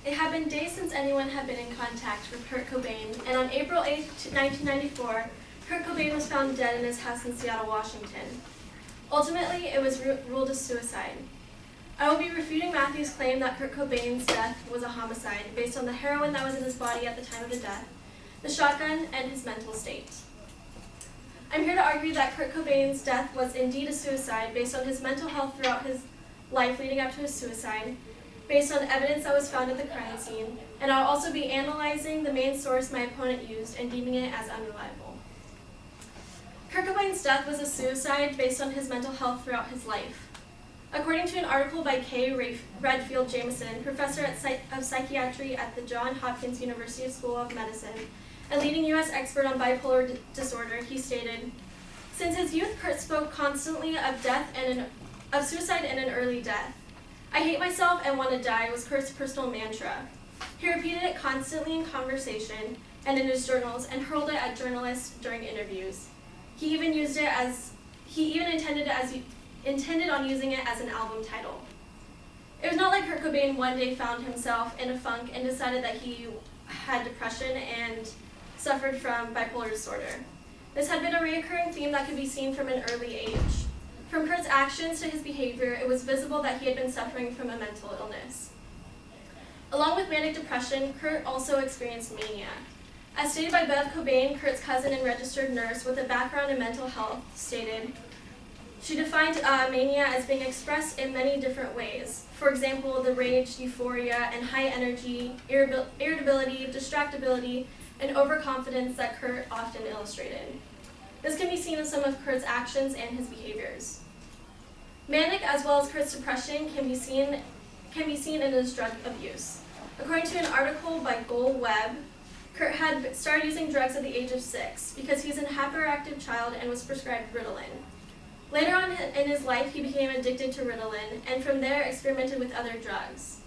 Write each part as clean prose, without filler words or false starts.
It had been days since anyone had been in contact with Kurt Cobain, and on April 8, 1994, Kurt Cobain was found dead in his house in Seattle, Washington. Ultimately, it was ruled a suicide. I will be refuting Matthew's claim that Kurt Cobain's death was a homicide based on the heroin that was in his body at the time of the death, the shotgun, and his mental state. I'm here to argue that Kurt Cobain's death was indeed a suicide based on his mental health throughout his life leading up to his suicide, based on evidence that was found at the crime scene, and I'll also be analyzing the main source my opponent used and deeming it as unreliable. Kurt Cobain's death was a suicide based on his mental health throughout his life. According to an article by Kay Redfield Jameson, professor of psychiatry at the Johns Hopkins University School of Medicine, a leading U.S. expert on bipolar disorder, he stated, "Since his youth, Kurt spoke constantly of death and of suicide and an early death. I hate myself and want to die was Kurt's personal mantra. He repeated it constantly in conversation and in his journals and hurled it at journalists during interviews. He even intended on using it as an album title. It was not like Kurt Cobain one day found himself in a funk and decided that he had depression and suffered from bipolar disorder. This had been a recurring theme that could be seen from an early age. From Kurt's actions to his behavior, it was visible that he had been suffering from a mental illness. Along with manic depression, Kurt also experienced mania. As stated by Bev Cobain, Kurt's cousin and registered nurse with a background in mental health, stated, she defined mania as being expressed in many different ways. For example, the rage, euphoria, and high energy, irritability, distractibility, and overconfidence that Kurt often illustrated. This can be seen in some of Kurt's actions and his behaviors. Manic, as well as Kurt's depression, can be seen in his drug abuse. According to an article by Goal Webb, Kurt had started using drugs at the age of 6 because he's an hyperactive child and was prescribed Ritalin. Later on in his life, he became addicted to Ritalin, and from there experimented with other drugs.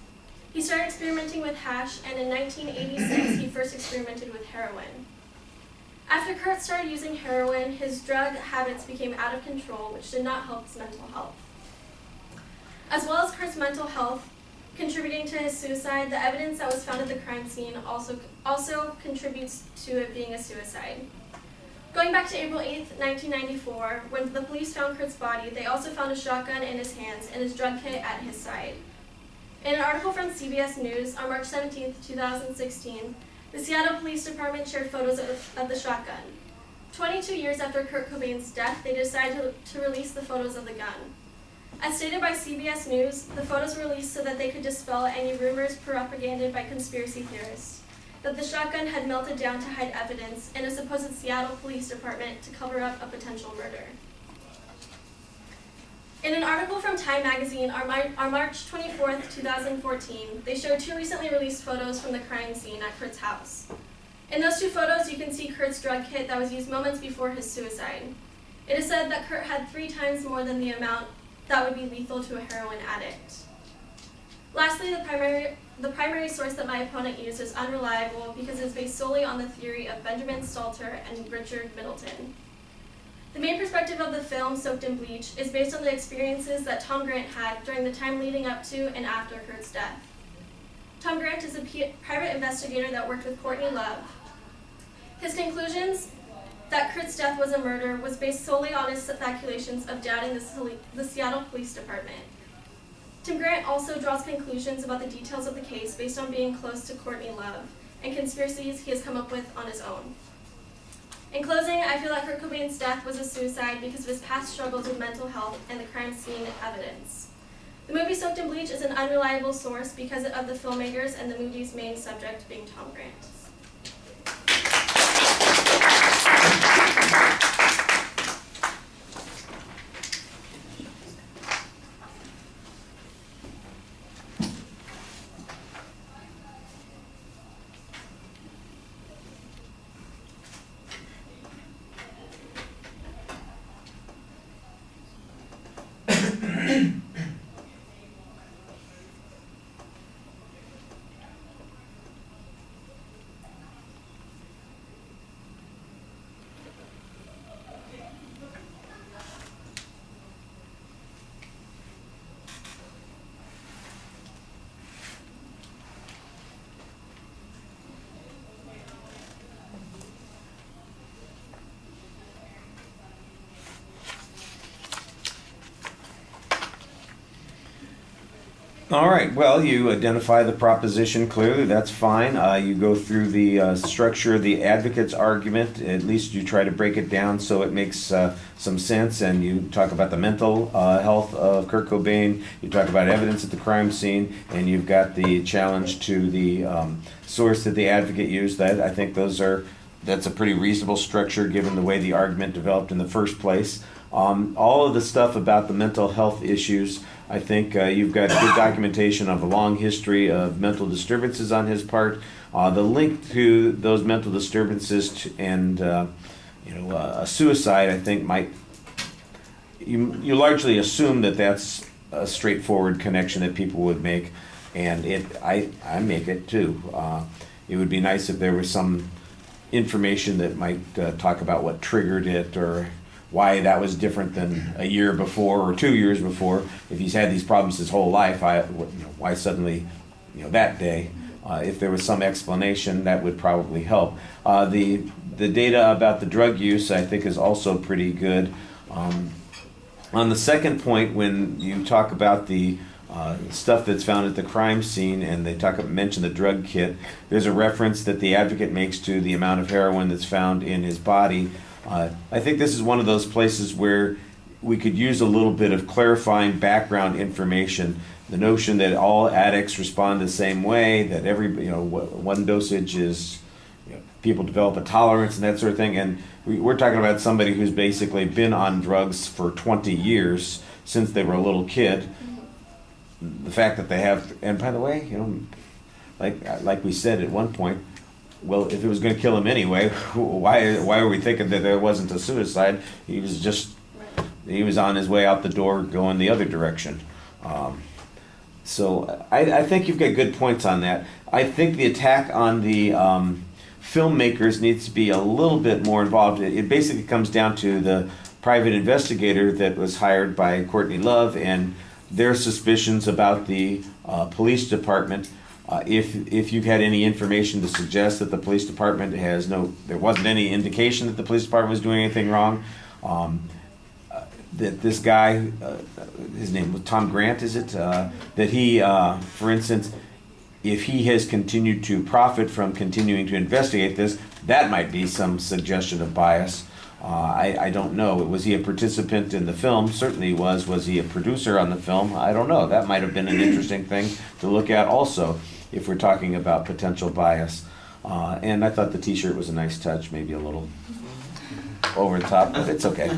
He started experimenting with hash, and in 1986, he first experimented with heroin. After Kurt started using heroin, his drug habits became out of control, which did not help his mental health. As well as Kurt's mental health contributing to his suicide, the evidence that was found at the crime scene also contributes to it being a suicide. Going back to April 8, 1994, when the police found Kurt's body, they also found a shotgun in his hands and his drug kit at his side. In an article from CBS News on March 17, 2016, the Seattle Police Department shared photos of the shotgun. 22 years after Kurt Cobain's death, they decided to release the photos of the gun. As stated by CBS News, the photos were released so that they could dispel any rumors propagated by conspiracy theorists that the shotgun had melted down to hide evidence in a supposed Seattle Police Department to cover up a potential murder. In an article from Time magazine on March 24, 2014, they showed 2 recently released photos from the crime scene at Kurt's house. In those 2 photos, you can see Kurt's drug kit that was used moments before his suicide. It is said that Kurt had 3 times more than the amount that would be lethal to a heroin addict. Lastly, the primary source that my opponent used is unreliable because it is based solely on the theory of Benjamin Stalter and Richard Middleton. The main perspective of the film, Soaked in Bleach, is based on the experiences that Tom Grant had during the time leading up to and after Kurt's death. Tom Grant is a private investigator that worked with Courtney Love. His conclusions that Kurt's death was a murder was based solely on his speculations of doubting the Seattle Police Department. Tim Grant also draws conclusions about the details of the case based on being close to Courtney Love and conspiracies he has come up with on his own. In closing, I feel that Kurt Cobain's death was a suicide because of his past struggles with mental health and the crime scene evidence. The movie Soaked in Bleach is an unreliable source because of the filmmakers and the movie's main subject being Tom Grant. All right, well, you identify the proposition clearly, that's fine. You go through the structure of the advocate's argument, at least you try to break it down so it makes some sense, and you talk about the mental health of Kurt Cobain, you talk about evidence at the crime scene, and you've got the challenge to the source that the advocate used. I think that's a pretty reasonable structure given the way the argument developed in the first place. All of the stuff about the mental health issues, I think you've got good documentation of a long history of mental disturbances on his part. The link to those mental disturbances and a suicide, I think, you largely assume that that's a straightforward connection that people would make, and I make it too. It would be nice if there was some information that might talk about what triggered it or why that was different than a year before or 2 years before. If he's had these problems his whole life, why suddenly, that day? If there was some explanation, that would probably help. The data about the drug use, I think, is also pretty good. On the second point, when you talk about the stuff that's found at the crime scene, and they mention the drug kit, there's a reference that the advocate makes to the amount of heroin that's found in his body. I think this is one of those places where we could use a little bit of clarifying background information. The notion that all addicts respond the same way, that one dosage is, people develop a tolerance and that sort of thing. And we're talking about somebody who's basically been on drugs for 20 years since they were a little kid. The fact that they have, and by the way, like we said at one point, well, if it was going to kill him anyway, why are we thinking that there wasn't a suicide? He was on his way out the door going the other direction. So I think you've got good points on that. I think the attack on the filmmakers needs to be a little bit more involved. It basically comes down to the private investigator that was hired by Courtney Love and their suspicions about the police department. If you've had any information to suggest that the police department there wasn't any indication that the police department was doing anything wrong, that this guy, his name was Tom Grant, is it? That he, for instance, if he has continued to profit from continuing to investigate this, that might be some suggestion of bias. I don't know. Was he a participant in the film? Certainly he was. Was he a producer on the film? I don't know. That might have been an interesting thing to look at also, if we're talking about potential bias. And I thought the t-shirt was a nice touch, maybe a little over the top, but it's okay.